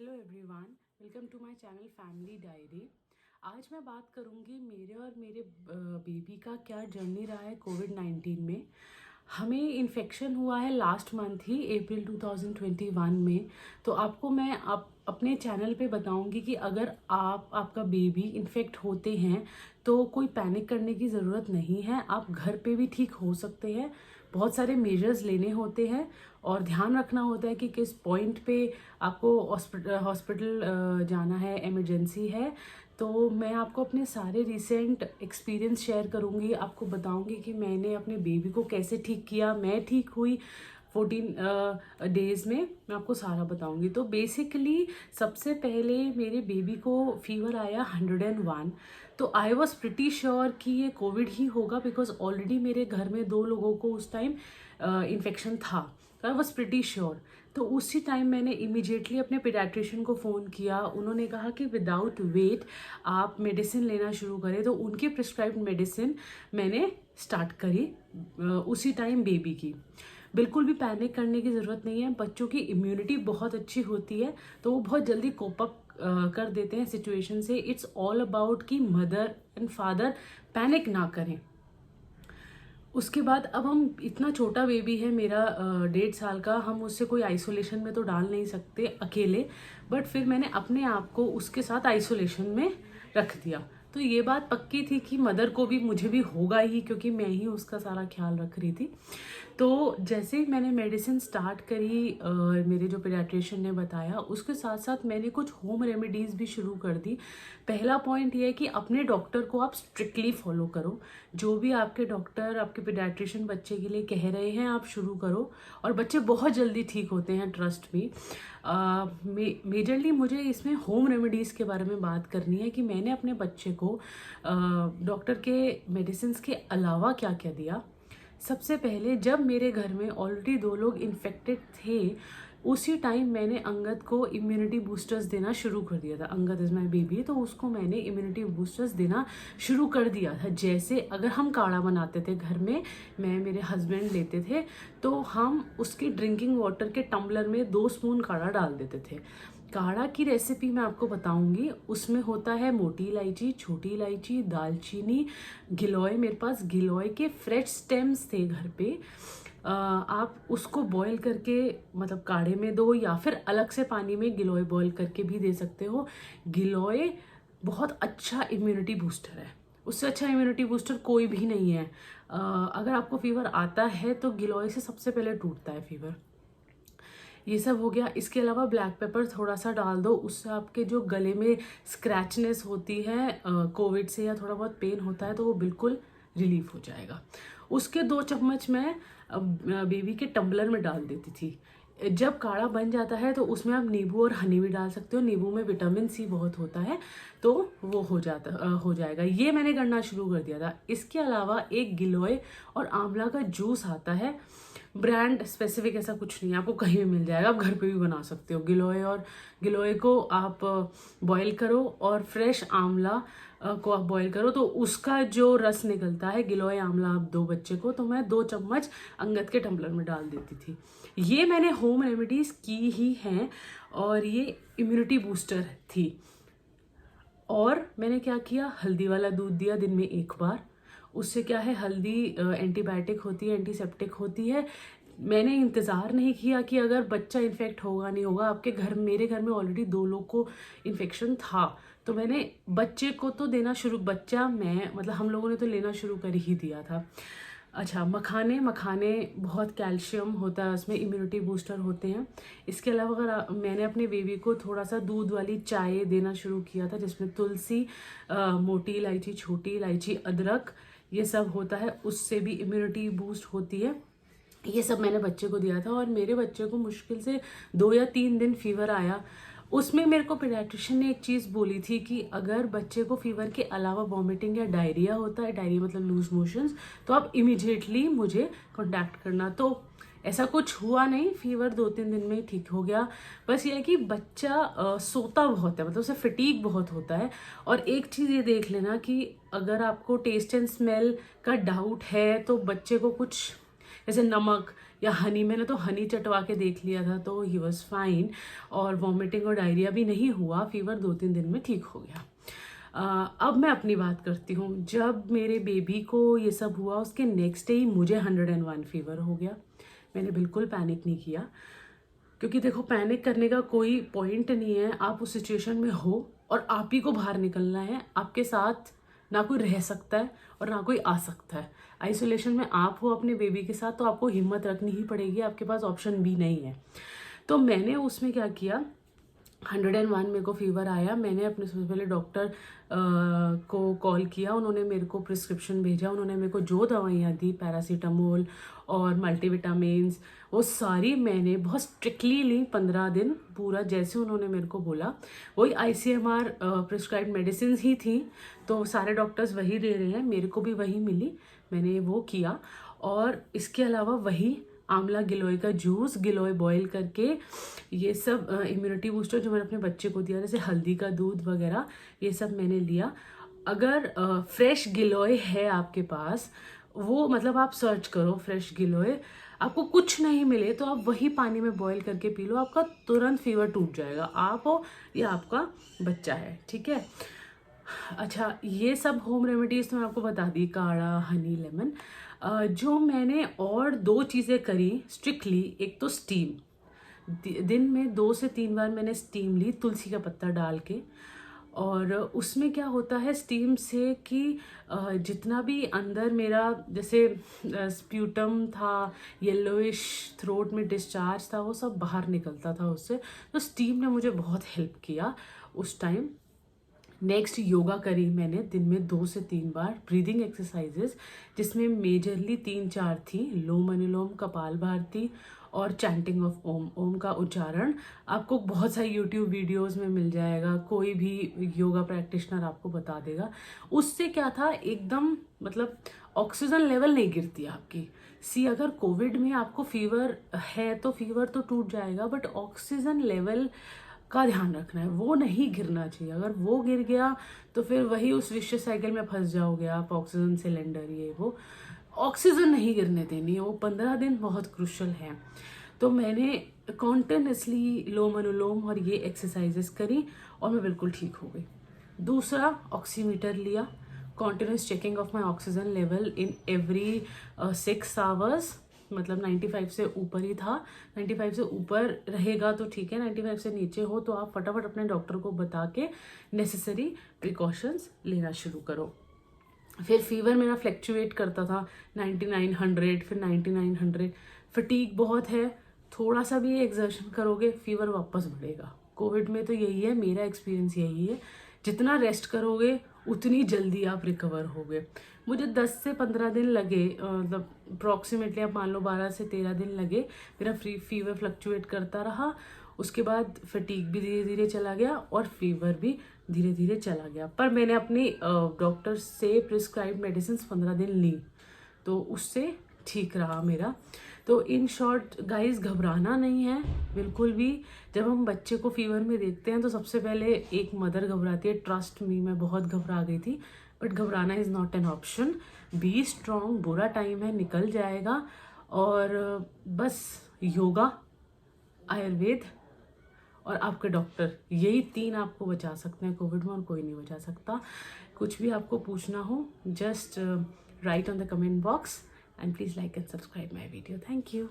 Hello everyone, welcome to my channel family diary. आज मैं बात करूंगी मेरे और मेरे बेबी का क्या जर्नी रहा है कोविड-19 में। हमें इन्फेक्शन हुआ है लास्ट मंथ ही अप्रैल 2021 में। तो आपको मैं अपने चैनल पे बताऊंगी कि अगर आपका बेबी इन्फेक्ट होते हैं तो कोई पैनिक करने की ज़रूरत नहीं है। आप घर पे भी ठीक हो सकते हैं। बहुत सारे मेजर्स लेने होते हैं और ध्यान रखना होता है कि किस पॉइंट पे आपको हॉस्पिटल जाना है, इमरजेंसी है। तो मैं आपको अपने सारे रिसेंट एक्सपीरियंस शेयर करूँगी, आपको बताऊँगी कि मैंने अपने बेबी को कैसे ठीक किया, मैं ठीक हुई 14 डेज़ में। मैं आपको सारा बताऊंगी। तो बेसिकली सबसे पहले मेरे बेबी को फीवर आया 101। तो आई वॉज प्रिटी श्योर कि ये कोविड ही होगा, बिकॉज ऑलरेडी मेरे घर में 2 लोगों को उस टाइम इन्फेक्शन था। तो आई वॉज प्रिटी श्योर। तो उसी टाइम मैंने इमीडिएटली अपने पीडियाट्रिशियन को फ़ोन किया। उन्होंने कहा कि विदाउट वेट आप मेडिसिन लेना शुरू करें। तो उनकी प्रिस्क्राइब्ड मेडिसिन मैंने स्टार्ट करी उसी टाइम बेबी की। बिल्कुल भी पैनिक करने की ज़रूरत नहीं है। बच्चों की इम्यूनिटी बहुत अच्छी होती है, तो वो बहुत जल्दी कोप अप कर देते हैं सिचुएशन से। इट्स ऑल अबाउट कि मदर एंड फादर पैनिक ना करें। उसके बाद अब हम इतना छोटा बेबी है मेरा 1.5 साल का, हम उससे कोई आइसोलेशन में तो डाल नहीं सकते अकेले। बट फिर मैंने अपने आप को उसके साथ आइसोलेशन में रख दिया। तो ये बात पक्की थी कि मदर को भी मुझे भी होगा ही, क्योंकि मैं ही उसका सारा ख्याल रख रही थी। तो जैसे ही मैंने मेडिसिन स्टार्ट करी, मेरे जो पीडियाट्रिशियन ने बताया, उसके साथ साथ मैंने कुछ होम रेमेडीज़ भी शुरू कर दी। पहला पॉइंट ये है कि अपने डॉक्टर को आप स्ट्रिक्टली फॉलो करो। जो भी आपके डॉक्टर, आपके पीडियाट्रिशियन बच्चे के लिए कह रहे हैं, आप शुरू करो। और बच्चे बहुत जल्दी ठीक होते हैं, ट्रस्ट मी। मेजरली मुझे इसमें होम रेमेडीज़ के बारे में बात करनी है कि मैंने अपने बच्चे को डॉक्टर के मेडिसिन के अलावा क्या क्या दिया। सबसे पहले जब मेरे घर में ऑलरेडी 2 लोग इन्फेक्टेड थे, उसी टाइम मैंने अंगद को इम्यूनिटी बूस्टर्स देना शुरू कर दिया था। अंगद इज़ माई बेबी, तो उसको मैंने इम्यूनिटी बूस्टर्स देना शुरू कर दिया था। जैसे अगर हम काढ़ा बनाते थे घर में, मैं मेरे हस्बैंड लेते थे, तो हम उसकी ड्रिंकिंग वाटर के टम्बलर में 2 स्पून काढ़ा डाल देते थे। काढ़ा की रेसिपी मैं आपको बताऊंगी। उसमें होता है मोटी इलायची, छोटी इलायची, दालचीनी, गिलोय। मेरे पास गिलोय के फ्रेश स्टेम्स थे घर पे। आप उसको बॉईल करके, मतलब काढ़े में दो, या फिर अलग से पानी में गिलोय बॉईल करके भी दे सकते हो। गिलोय बहुत अच्छा इम्यूनिटी बूस्टर है। उससे अच्छा इम्यूनिटी बूस्टर कोई भी नहीं है। अगर आपको फीवर आता है तो गिलोय से सबसे पहले टूटता है फीवर। ये सब हो गया। इसके अलावा ब्लैक पेपर थोड़ा सा डाल दो, उससे आपके जो गले में स्क्रैचनेस होती है कोविड से, या थोड़ा बहुत पेन होता है, तो वो बिल्कुल रिलीफ हो जाएगा। उसके 2 चम्मच मैं बेबी के टम्बलर में डाल देती थी। जब काढ़ा बन जाता है तो उसमें आप नींबू और हनी भी डाल सकते हो। नींबू में विटामिन सी बहुत होता है, तो वो हो जाएगा। ये मैंने करना शुरू कर दिया था। इसके अलावा एक गिलोय और आंवला का जूस आता है, ब्रांड स्पेसिफिक ऐसा कुछ नहीं है, आपको कहीं भी मिल जाएगा, आप घर पे भी बना सकते हो। गिलोय को आप बॉईल करो और फ्रेश आंवला को आप बॉईल करो, तो उसका जो रस निकलता है, गिलोय आंवला आप दो बच्चे को, तो मैं 2 चम्मच अंगद के टम्बलर में डाल देती थी। ये मैंने होम रेमेडीज़ की ही हैं और ये इम्यूनिटी बूस्टर थी। और मैंने क्या किया, हल्दी वाला दूध दिया दिन में 1 बार। उससे क्या है, हल्दी एंटीबायोटिक होती है, एंटीसेप्टिक होती है। मैंने इंतज़ार नहीं किया कि अगर बच्चा इन्फेक्ट होगा नहीं होगा। आपके घर, मेरे घर में ऑलरेडी 2 लोग को इन्फेक्शन था, तो मैंने बच्चे को तो देना शुरू, बच्चा मैं मतलब हम लोगों ने तो लेना शुरू कर ही दिया था। अच्छा, मखाने बहुत कैल्शियम होता है उसमें, इम्यूनिटी बूस्टर होते हैं। इसके अलावा अगर मैंने अपने बेबी को थोड़ा सा दूध वाली चाय देना शुरू किया था, जिसमें तुलसी, मोटी इलायची, छोटी इलायची, अदरक, ये सब होता है, उससे भी इम्यूनिटी बूस्ट होती है। ये सब मैंने बच्चे को दिया था और मेरे बच्चे को मुश्किल से 2 या 3 दिन फीवर आया। उसमें मेरे को पीडियाट्रिशियन ने एक चीज़ बोली थी कि अगर बच्चे को फीवर के अलावा वॉमिटिंग या डायरिया होता है, डायरिया मतलब लूज मोशंस, तो आप इमीडिएटली मुझे कांटेक्ट करना। तो ऐसा कुछ हुआ नहीं, फीवर 2-3 दिन में ही ठीक हो गया। बस ये है कि बच्चा सोता बहुत है, मतलब उसे फटीग बहुत होता है। और एक चीज़ ये देख लेना कि अगर आपको टेस्ट एंड स्मेल का डाउट है, तो बच्चे को कुछ जैसे नमक या हनी, मैंने तो हनी चटवा के देख लिया था तो ही वॉज फाइन, और वॉमिटिंग और डायरिया भी नहीं हुआ, फीवर 2-3 दिन में ठीक हो गया। अब मैं अपनी बात करती हूँ। जब मेरे बेबी को ये सब हुआ उसके नेक्स्ट डे ही मुझे 101 फीवर हो गया। मैंने बिल्कुल पैनिक नहीं किया, क्योंकि देखो पैनिक करने का कोई पॉइंट नहीं है। आप उस सिचुएशन में हो और आप ही को बाहर निकलना है, आपके साथ ना कोई रह सकता है और ना कोई आ सकता है। आइसोलेशन में आप हो अपने बेबी के साथ तो आपको हिम्मत रखनी ही पड़ेगी, आपके पास ऑप्शन भी नहीं है। तो मैंने उसमें क्या किया, 101 मेरे को फीवर आया। मैंने अपने सबसे पहले डॉक्टर को कॉल किया, उन्होंने मेरे को प्रिस्क्रिप्शन भेजा, उन्होंने मेरे को जो दवाइयाँ दी, पैरासीटामोल और मल्टीविटामिन्स, वो सारी मैंने बहुत स्ट्रिक्टली ली 15 दिन पूरा, जैसे उन्होंने मेरे को बोला। वही ICMR प्रिस्क्राइब्ड मेडिसिन ही थी, तो सारे डॉक्टर्स वही दे रहे हैं, मेरे को भी वही मिली, मैंने वो किया। और इसके अलावा वही आंवला गिलोय का जूस, गिलोय बॉईल करके, ये सब इम्यूनिटी बूस्टर जो मैंने अपने बच्चे को दिया, जैसे हल्दी का दूध वगैरह, ये सब मैंने लिया। अगर फ्रेश गिलोय है आपके पास, वो मतलब आप सर्च करो फ्रेश गिलोय, आपको कुछ नहीं मिले तो आप वही पानी में बॉईल करके पी लो, आपका तुरंत फीवर टूट जाएगा, आप हो या आपका बच्चा है, ठीक है। अच्छा, ये सब होम रेमेडीज तो मैं आपको बता दी, काढ़ा, हनी, लेमन। जो मैंने और 2 चीज़ें करी स्ट्रिक्टली, एक तो स्टीम, दिन में 2 से 3 बार मैंने स्टीम ली तुलसी का पत्ता डाल के। और उसमें क्या होता है स्टीम से कि जितना भी अंदर मेरा जैसे स्प्यूटम था, येलोइश थ्रोट में डिस्चार्ज था, वो सब बाहर निकलता था उससे। तो स्टीम ने मुझे बहुत हेल्प किया उस टाइम। नेक्स्ट योगा करी मैंने दिन में 2 से 3 बार, ब्रीदिंग एक्सरसाइजेस, जिसमें मेजरली 3-4 थी, लोम अनुलोम, कपालभाति और चैंटिंग ऑफ ओम। ओम का उच्चारण आपको बहुत सारी यूट्यूब वीडियोस में मिल जाएगा, कोई भी योगा प्रैक्टिशनर आपको बता देगा। उससे क्या था, एकदम मतलब ऑक्सीजन लेवल नहीं गिरती आपकी। अगर कोविड में आपको फीवर है तो फीवर तो टूट जाएगा, बट ऑक्सीजन लेवल का ध्यान रखना है, वो नहीं गिरना चाहिए। अगर वो गिर गया तो फिर वही उस विशियस साइकिल में फंस जाओगे आप, ऑक्सीजन सिलेंडर ये वो, ऑक्सीजन नहीं गिरने देनी है। वो 15 दिन बहुत क्रुशियल है। तो मैंने कॉन्टिन्यूसली लोम अनुलोम और ये एक्सरसाइजेस करी और मैं बिल्कुल ठीक हो गई। दूसरा, ऑक्सीमीटर लिया, continuous checking of my oxygen level in every 6 hours, मतलब 95 से ऊपर ही था। 95 से ऊपर रहेगा तो ठीक है, 95 से नीचे हो तो आप फटाफट अपने डॉक्टर को बता के नेसेसरी प्रिकॉशंस लेना शुरू करो। फिर फीवर मेरा फ्लैक्चुएट करता था, 99-100, फिर 99-100। फटीक बहुत है, थोड़ा सा भी एक्सर्शन करोगे फीवर वापस बढ़ेगा। कोविड में तो यही है, मेरा एक्सपीरियंस यही है, जितना रेस्ट करोगे उतनी जल्दी आप रिकवर होगे। मुझे 10 से 15 दिन लगे, मतलब अप्रॉक्सीमेटली आप मान लो 12 से 13 दिन लगे। मेरा फीवर फ्लक्चुएट करता रहा, उसके बाद फटीक भी धीरे धीरे चला गया और फीवर भी धीरे धीरे चला गया। पर मैंने अपनी डॉक्टर से प्रिस्क्राइब मेडिसिन 15 दिन ली तो उससे ठीक रहा मेरा। तो इन शॉर्ट गाइस, घबराना नहीं है बिल्कुल भी। जब हम बच्चे को फीवर में देखते हैं तो सबसे पहले एक मदर घबराती है, ट्रस्ट मी, मैं बहुत घबरा गई थी, बट घबराना is not an option. Be strong, बुरा टाइम है, निकल जाएगा। और बस योगा, आयुर्वेद और आपके डॉक्टर, यही 3 आपको बचा सकते हैं कोविड में, और कोई नहीं बचा सकता। कुछ भी आपको पूछना हो, just right on the comment box, and please like and subscribe my video. Thank you.